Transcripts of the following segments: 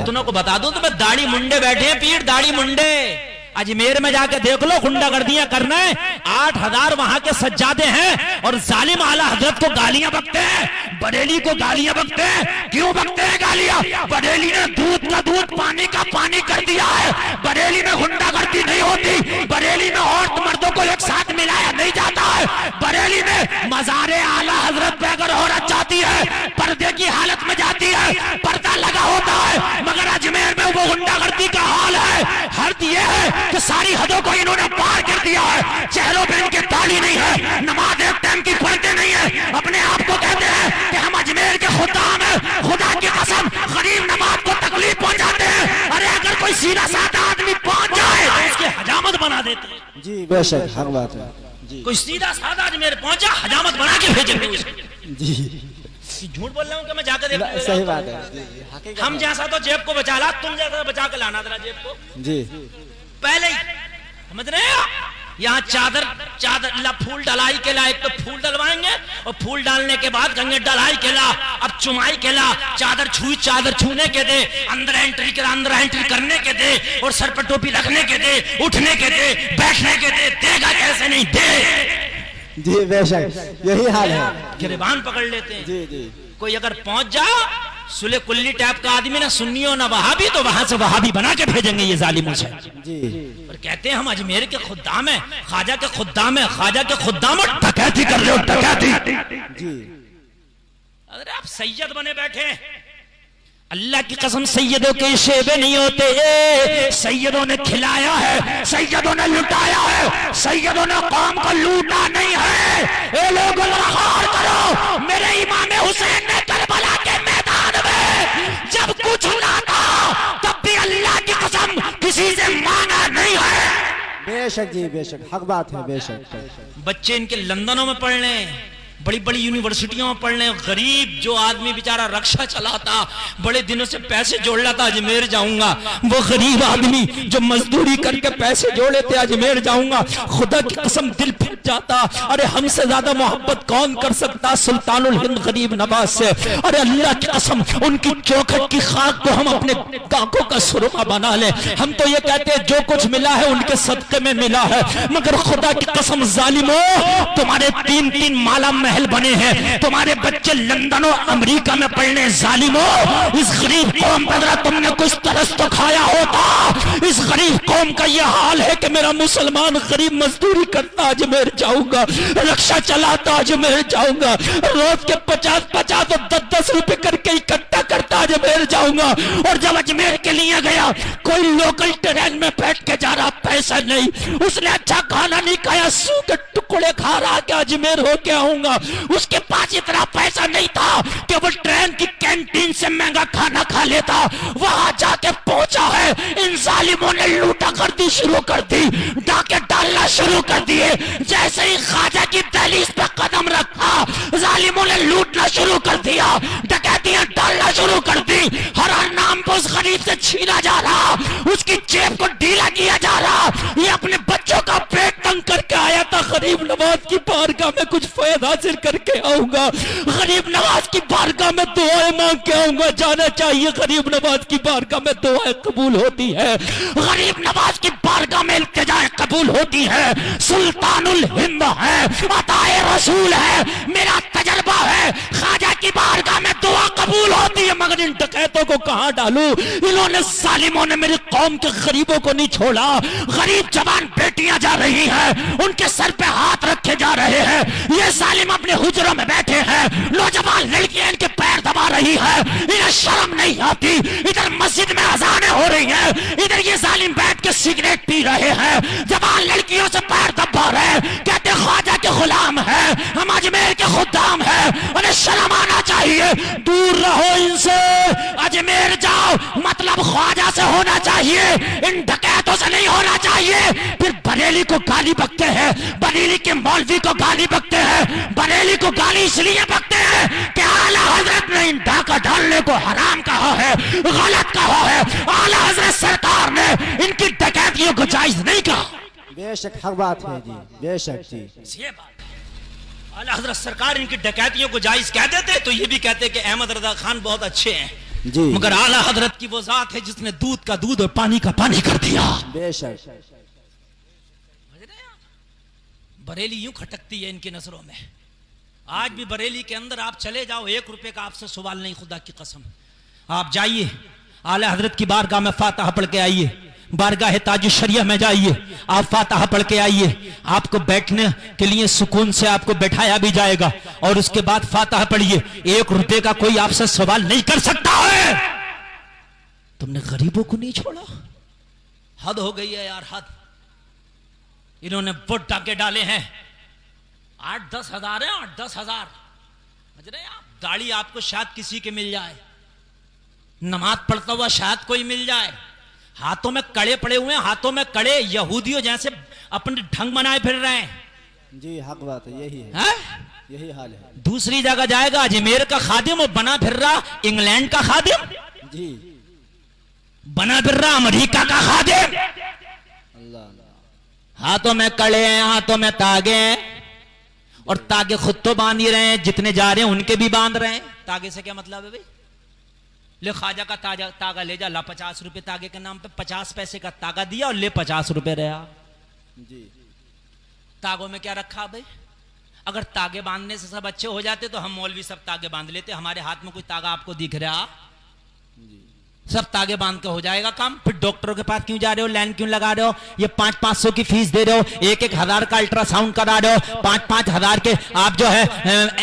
कितनों को बता दूं तुम्हें, दाढ़ी मुंडे बैठे हैं, पीठ दाढ़ी मुंडे। अजमेर में जाके देख लो, गुंडागर्दियां करना है, 8000 वहां के सज्जादे हैं और जालिम आला हजरत को गालियां बकते हैं, बरेली को गालियां बकते हैं। क्यों बकते हैं गालियां? बरेली ने दूध का दूध पानी का पानी कर दिया है। बरेली में गुंडागर्दी नहीं होती, बरेली में औरत मर्दों को एक साथ मिलाया नहीं जाता है। बरेली में मज़ारे आला हजरत पे अगर औरत जाती है, पर्दे की हालत में जाती है, पर्दा लगा होता है, मगर अजमेर में वो गुंडागर्दी का हाल है। हद ये है कि सारी हदों को इन्होंने पार कर दिया है। चेहरों पे इनके दाढ़ी नहीं है, नमाज एक टाइम की पढ़ते नहीं है, अपने आप को कहते हैं कि हम अजमेर के खुदाम हैं। खुदा की कसम, गरीब नवाज को तकलीफ पहुंचाते हैं। अरे अगर कोई सीधा साधा आदमी पहुंच जाए तो उसकी हजामत बना देते हैं। जी बेशक, हक बात है जी। कोई सीधा साधा अजमेर पहुंचा, हजामत बना के भेजेंगे जी। झूठ बोल रहा हूँ कि मैं जाकर देख, सही बात है। हम जैसा तो जेब को बचा ला, तुम जैसा बचा के लाना था जेब को जी। पहले ही समझ रहे हो? यहाँ चादर फूल डलाई के ला, एक तो फूल डलवाएंगे और फूल डालने के बाद गंगे डलाई के ला, अब चुमाई के ला, चादर छूने के दे, अंदर एंट्री करने के दे, और सर पर टोपी रखने के दे, उठने के दे, बैठने के दे। देगा कैसे नहीं दे जी बेशक, यही हाल है। गिरबान पकड़ लेते हैं जी जी। कोई अगर पहुंच जाओ सुले कुल्ली टाइप का आदमी, ना सुन्नी हो ना वहाबी, तो वहां से वहाबी बना के भेजेंगे ये जालिमों से जी। और कहते हैं हम अजमेर के खुद्दाम हैं, ख्वाजा के खुद्दाम हैं, ख्वाजा के खुद्दाम डकैती कर रहे हो, डकैती जी। अरे आप सैयद बने बैठे, अल्लाह की कसम सैयदों के शेबे नहीं होते। सैयदों ने खिलाया है, सैयदों ने लुटाया है, सैयदों ने कौम को लूटा नहीं है। ए लोगों गौर करो, मेरे इमाम हुसैन ने करबला के मैदान में जब कुछ ना था तब भी अल्लाह की कसम किसी से मांगा नहीं है। बेशक जी बेशक, हक बात है बेशक। बच्चे इनके लंदनों में पढ़ रहे हैं, बड़ी बड़ी यूनिवर्सिटियों में पढ़ने। गरीब जो आदमी बेचारा रक्षा चलाता, बड़े दिनों से पैसे जोड़ रहा था अजमेर जाऊंगा, वो गरीब आदमी जो मजदूरी करके पैसे जोड़ लेते अजमेर जाऊंगा, खुदा की कसम दिल फट जाता। अरे हमसे ज्यादा मोहब्बत कौन कर सकता सुल्तानुल हिंद गरीब नवाज से। अरे अल्लाह की कसम उनकी चौखट की खाक को हम अपने आंखों का सुरमा बना ले। हम तो ये कहते हैं जो कुछ मिला है उनके सदके में मिला है, मगर खुदा की कसम जालिमो, तुम्हारे 3-3 माला महल बने हैं, तुम्हारे बच्चे लंदन और अमेरिका में पढ़ने। जालिमो, इस गरीब कौम पर तुमने कुछ तरस तो खाया होता। इस गरीब कौम का यह हाल है कि मेरा मुसलमान गरीब मजदूरी करता अजमेर जाऊंगा, रक्षा चलाता अजमेर जाऊंगा, रोज के 50-50 और 10-10 रुपए करके इकट्ठा करता अजमेर जाऊंगा। और जब अजमेर के लिए गया, कोई लोकल ट्रेन में बैठ के जा रहा, पैसा नहीं, उसने अच्छा खाना नहीं खाया, सू के टुकड़े खा रहा कि अजमेर होके आऊंगा। उसके पास इतना पैसा नहीं था कि वो ट्रेन की कैंटीन से महंगा खाना खा लेता। वहां जाके पहुंचा है, इन जालिमों ने लूटा कर दी शुरू कर दी, डाके डालना शुरू कर दिए। जैसे ही ख्वाजा की दहलीज पे कदम रखा, जालिमों ने लूटना शुरू कर दिया, डकैतियां डालना शुरू कर दी। हर नाम पर उस गरीब से छीना जा रहा, उसकी जेब को ढीला किया जा रहा। ये अपने बच्चों का पेट तंग करके आया था, गरीब नवाज की बारगाह में कुछ फैद हासिल करके आऊंगा, गरीब नवाज की बारगाह में दुआएं मांग के आऊंगा। जाना चाहिए गरीब नवाज की बारगाह में दुआएं कबूल होती है, गरीब नवाज की बारगाह में इल्तिजाएं कबूल होती है। सुल्तानुल हिंद है, अताए रसूल है, मेरा तजर्बा है, ख्वाजा की बारगाह में दुआ कबूल होती है। मगर इन डकैतों को कहां डालूं? इन्होंने जालिमों ने मेरी कौम के गरीबों को नहीं छोड़ा। गरीब जवान बेटियां जा रही हैं, उनके सर पे हाथ रखे जा रहे हैं। ये जालिम अपने हुजरों में बैठे हैं, नौजवान लड़कियां इनके पैर दबा रही है, इन्हें शर्म नहीं आती। इधर मस्जिद में अजानें हो रही हैं, इधर ये जालिम बैठ के सिगरेट पी रहे हैं, जवान लड़कियों से पैर दबा रहे हैं, कहते ख्वाजा के गुलाम है, हम अजमेर के खुद्दाम है। उन्हें शर्म आना चाहिए, दूर रहो इनसे। अजमेर जाओ मतलब ख्वाजा से होना चाहिए, इन डकैतों से नहीं होना चाहिए। फिर बरेली को गाली बकते हैं, बरेली के मौलवी को गाली बकते हैं, बरेली को गाली इसलिए बकते हैं कि आला हजरत ने इन डाका डालने को हराम कहा है, गलत कहा है। आला हजरत सरकार ने इनकी डकैतियों को जायज नहीं कहा। बेशक हक बात है जी, बेशक जी। ये बात आला हजरत सरकार इनकी डकैतियों को जायज कह देते तो ये भी कहते कि अहमद रजा खान बहुत अच्छे हैं, जी मगर आला हजरत की वो जात है जिसने दूध का दूध और पानी का पानी कर दिया। बेशक बरेली यूं खटकती है इनकी नजरों में। आज भी बरेली के अंदर आप चले जाओ, 1 रुपए का आपसे सवाल नहीं, खुदा की कसम। आप जाइए आला हजरत की बारगाह में फातिहा पढ़ के आइए, बारगाह ताज शरिया में जाइए, आप फातिहा पढ़ के आइए, आपको बैठने के लिए सुकून से आपको बैठाया भी जाएगा। और उसके बाद फातिहा पढ़िए, 1 रुपए का कोई आपसे सवाल नहीं कर सकता है। तुमने गरीबों को नहीं छोड़ा, हद हो गई है यार, हद। इन्होंने वोट डाके डाले हैं, 8-10 हजार है, 8-10 हजार। समझ रहे हैं आप? दाढ़ी आपको शायद किसी के मिल जाए, नमाज पढ़ता हुआ शायद कोई मिल जाए, हाथों में कड़े पड़े हुए हैं, हाथों में कड़े, यहूदियों जैसे अपने ढंग बनाए फिर रहे हैं। जी हक बात है, यही है, है? यही हाल है। दूसरी जगह जाएगा, अजमेर का खादिम और बना फिर रहा इंग्लैंड का खादिम, जी बना फिर रहा अमेरिका का खादिम। अल्लाह हाथों में कड़े हैं, हाथों में तागे हैं, और तागे खुद तो बांध ही रहे हैं, जितने जा रहे हैं उनके भी बांध रहे हैं। तागे से क्या मतलब है भाई? ले ख्वाजा का तागा ले जा, ला 50 रुपए तागे के नाम पे, 50 पैसे का तागा दिया और ले 50 रुपए रहा। जी तागों में क्या रखा भाई? अगर तागे बांधने से सब अच्छे हो जाते तो हम मौलवी सब तागे बांध लेते। हमारे हाथ में कोई तागा आपको दिख रहा? सब तागे बांध के हो जाएगा काम। फिर डॉक्टरों के पास क्यों जा रहे हो, लाइन क्यों लगा रहे हो? ये 500-500 की फीस दे रहे हो, 1-1 हजार का अल्ट्रासाउंड करा रहे हो, 5-5 हजार के आप जो है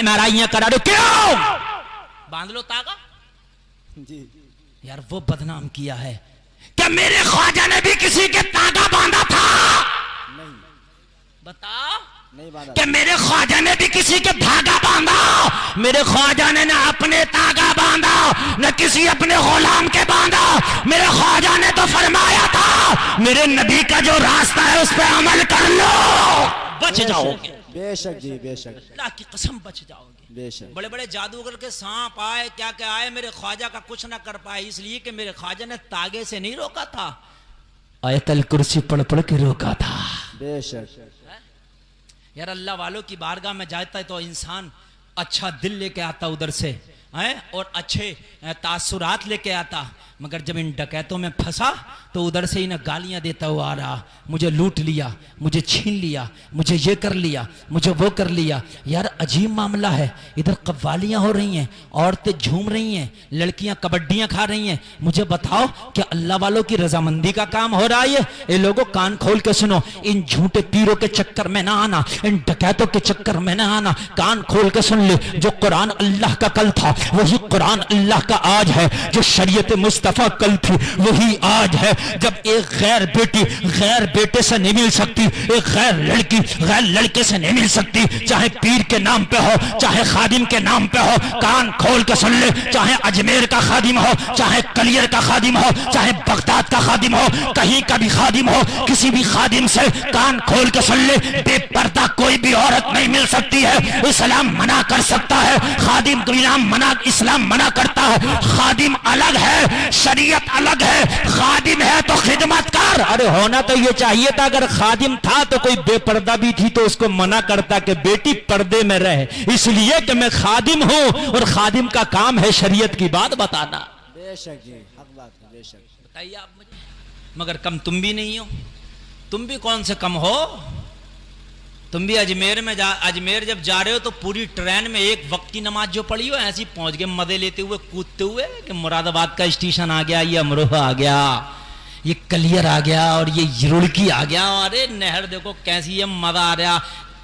MRI करा रहे हो, क्यों? बांध लो तागा। जी यार वो बदनाम किया है क्या मेरे ख्वाजा ने भी किसी के तागा बांधा था? नहीं, बता। नहीं बांधा। क्या मेरे ख्वाजा ने भी किसी के धागा बांधा? मेरे ख्वाजा ने ना अपने तागा बांधा, न किसी अपने गुलाम के बांधा। मेरे ख्वाजा ने तो फरमाया था, मेरे नबी का जो रास्ता है उस पर अमल कर लो, बच जाओगे। बेशक जी बेशक, अल्लाह की कसम बच जाओगे। बेशक। बड़े बड़े जादूगर के सांप आए, क्या क्या आए, मेरे ख्वाजा का कुछ ना कर पाए, इसलिए कि मेरे ख्वाजा ने तागे से नहीं रोका था, आयतल कुर्सी पढ़ पढ़ के रोका था। बेशक। यार अल्लाह वालों की बारगाह में जाता है तो इंसान अच्छा दिल लेके आता उधर से है, और अच्छे तासुरात लेके आता। मगर जब इन डकैतों में फंसा तो उधर से इन्हें गालियां देता हुआ आ रहा, मुझे लूट लिया, मुझे छीन लिया, मुझे ये कर लिया, मुझे वो कर लिया। यार अजीब मामला है, इधर कव्वालियां हो रही हैं, औरतें झूम रही हैं, लड़कियां कबड्डियां खा रही हैं। मुझे बताओ क्या अल्लाह वालों की रजामंदी का काम हो रहा है? ये लोगों कान खोल के सुनो, इन झूठे पीरों के चक्कर में ना आना, इन डकैतों के चक्कर में ना आना। कान खोल के सुन ले, जो कुरान अल्लाह का कल था वही कुरान अल्लाह का आज है, जो शरीयत मुस्तफा कल थी वही आज है। जब एक गैर बेटी गैर बेटे से नहीं मिल सकती, एक गैर लड़की गैर लड़के से नहीं मिल सकती, चाहे पीर के नाम पे हो, चाहे खादिम के नाम पे हो, कान खोल के सुन ले, चाहे अजमेर का खादिम हो, चाहे कलियर का खादिम हो, चाहे बगदाद का खादिम हो, कहीं का भी खादिम हो, किसी भी खादिम से कान खोल के सुन ले, बेपर्दा कोई भी औरत नहीं मिल सकती है। इस्लाम मना कर सकता है, खादिम इस्लाम मना करता है। खादिम अलग है, शरीयत अलग है, खादिम है तो खिदमत कर। अरे होना तो ये चाहिए था, अगर खादिम था तो कोई बेपर्दा भी थी तो उसको मना करता कि बेटी पर्दे में रहे, इसलिए कि मैं खादिम हूं और खादिम का काम है शरीयत की बात बताना। बेशक जी हक बात है, बेशक। बताइए आप मुझे, मगर कम तुम भी नहीं हो, तुम भी कौन से कम हो? तुम भी अजमेर जब जा रहे हो तो पूरी ट्रेन में एक वक्त की नमाज जो पढ़ी हो ऐसी पहुंच गए मजे लेते हुए कूदते हुए कि मुरादाबाद का स्टेशन आ गया, ये अमरोहा आ गया, ये कलियर आ गया और ये रुड़की आ गया। अरे नहर देखो कैसी है, मजा आ रहा।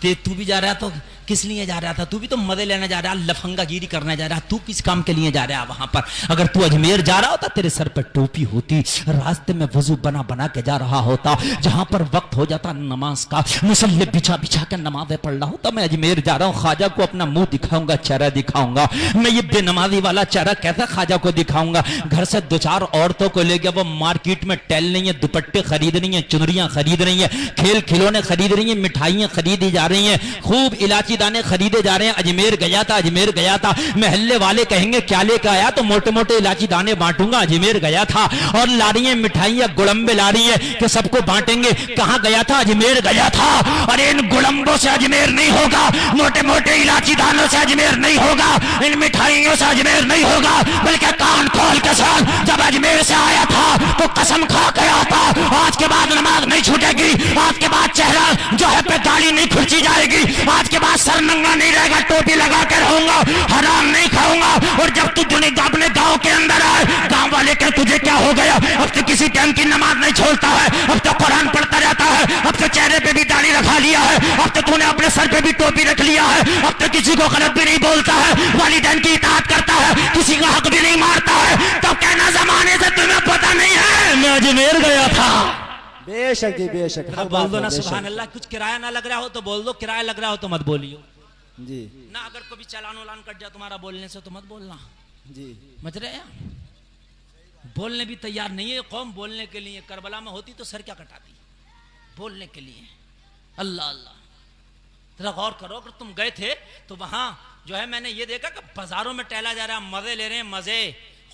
तू भी जा रहा तो किस लिए जा रहा था? तू भी तो मजे लेने जा रहा, लफंगा गिरी करने जा रहा, तू किस काम के लिए जा रहा है वहां पर? अगर तू अजमेर जा रहा होता, तेरे सर पर टोपी होती, रास्ते में वजू बना बना के जा रहा होता, जहां पर वक्त हो जाता नमाज का, मुसल्ले बिछा बिछा के नमाजें पढ़ रहा होता। मैं अजमेर जा रहा हूँ, ख्वाजा को अपना मुंह दिखाऊंगा, चेहरा दिखाऊंगा। मैं ये बेनमाजी वाला चेहरा कैसा ख्वाजा को दिखाऊंगा? घर से 2-4 औरतों को ले गया, वो मार्केट में टहल रही है, दुपट्टे खरीद रही है, चुनरियां खरीद रही है, खेल खिलौने खरीद रही है, मिठाइयां खरीदी जा रही है, खूब इलायची दाने खरीदे जा रहे हैं। अजमेर गया था, अजमेर गया था। महल्ले वाले कहेंगे क्या लेकर आया, तो मोटे मोटे इलायची दाने बांटूंगा। अजमेर गया था और ला रही है मिठाइयां, गुड़म्बे ला रही है कि सबको बांटेंगे। कहां गया था? अजमेर गया था। अरे इन गुड़म्बों से अजमेर नहीं होगा, मोटे मोटे इलायची दानों से अजमेर नहीं होगा, इन मिठाइयों से अजमेर नहीं होगा, बल्कि कान खोल के सुन, जब अजमेर से आया था तो कसम खा के आता, आज के बाद नमाज नहीं छूटेगी, आज के बाद चेहरा जो है पे दाढ़ी नहीं खींची जाएगी, आज के बाद सर नंगा नहीं रहेगा, टोपी लगा कर रहूंगा, हराम नहीं खाऊंगा। और जब तू दुनिया अपने गांव के अंदर आए, गांव वाले कहे तुझे क्या हो गया, अब तो किसी टाइम की नमाज नहीं छोड़ता है, अब तो कुरान पढ़ता रहता है, अब तो चेहरे पे भी दाढ़ी रखा लिया है, अब तो तूने अपने सर पे भी टोपी रख लिया है, अब तो किसी को गलत भी नहीं बोलता है, वालिदैन की इताअत करता है, किसी का हक भी नहीं मारता है, तो कहना जमाने से तुम्हें पता नहीं है मैं अजमेर गया था। बेशक जी बेशक, हक बोल बात दो है, ना बेशक। सुभान अल्लाह। कुछ किराया ना लग रहा हो तो बोल दो, किराया लग रहा हो तो मत बोलियो जी ना। अगर कभी चालान उलान कट जाए तुम्हारा बोलने से तो मत बोलना, जी समझ रहे हैं? बोलने भी तैयार नहीं है कौम बोलने के लिए। करबला में होती तो सर क्या कटाती बोलने के लिए। अल्लाह अल्लाह, जरा गौर करो। अगर तुम गए थे तो वहां जो है मैंने ये देखा कि बाजारों में टहला जा रहा है, मजे ले रहे हैं, मजे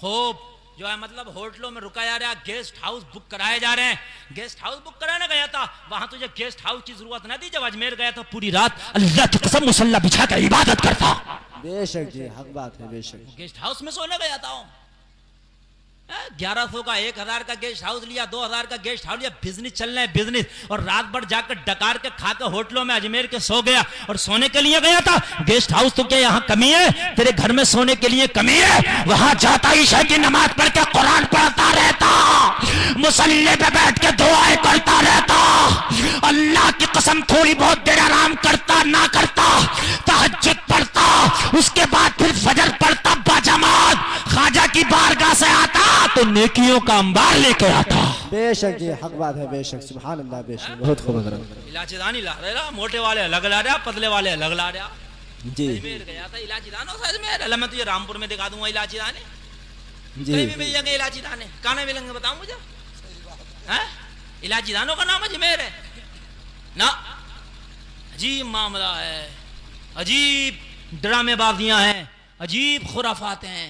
खूब जो है मतलब होटलों में रुका जा रहा है, गेस्ट हाउस बुक कराए जा रहे हैं। गेस्ट हाउस बुक कराने गया था, वहां तुझे गेस्ट हाउस की जरूरत ना थी। जब अजमेर गया तो पूरी रात अल्लाह की कसम मुसल्ला बिछा कर इबादत करता। बेशक जी, हक बात है, बेशक। गेस्ट हाउस में सोने गया था। 1100 का 1000 का गेस्ट हाउस लिया, 2000 का गेस्ट हाउस लिया, बिजनेस चल रहा है बिजनेस। और रात भर जाकर डकार के खा के होटलों में अजमेर के सो गया और सोने के लिए गया था। गेस्ट हाउस तो क्या यहाँ कमी है? तेरे घर में सोने के लिए कमी है? वहां जाता ईशा की नमाज पढ़ के कुरान पढ़ता रहता, मुसल्ले पे बैठ के दुआएं करता रहता, अल्लाह की कसम थोड़ी बहुत देर आराम करता ना करता, तहज्जुद पढ़ता, उसके बाद फिर फजर पढ़ता बाजमात, ख्वाजा की बारगाह से आता तो नेकियों का अंबार लेके आता। बेशक जी, हक बात है, बेशक। सुभान अल्लाह, बेशक, बहुत खूब। इलायची दानी ला रहा, मोटे वाले अलग ला रहा, पतले वाले अलग ला रहा। जी अजमेर गया था इलायची दानों से अजमेर। अल्लाह मैं तुझे रामपुर में दिखा दूंगा इलायची दाने, जी कहीं भी मिल जाएंगे इलायची दाने। कहां मिलेंगे बताओ मुझे? इलायची दानों का नाम अजमेर है ना। अजीब मामला है, अजीब ड्रामेबाजियां हैं, अजीब खुराफात हैं।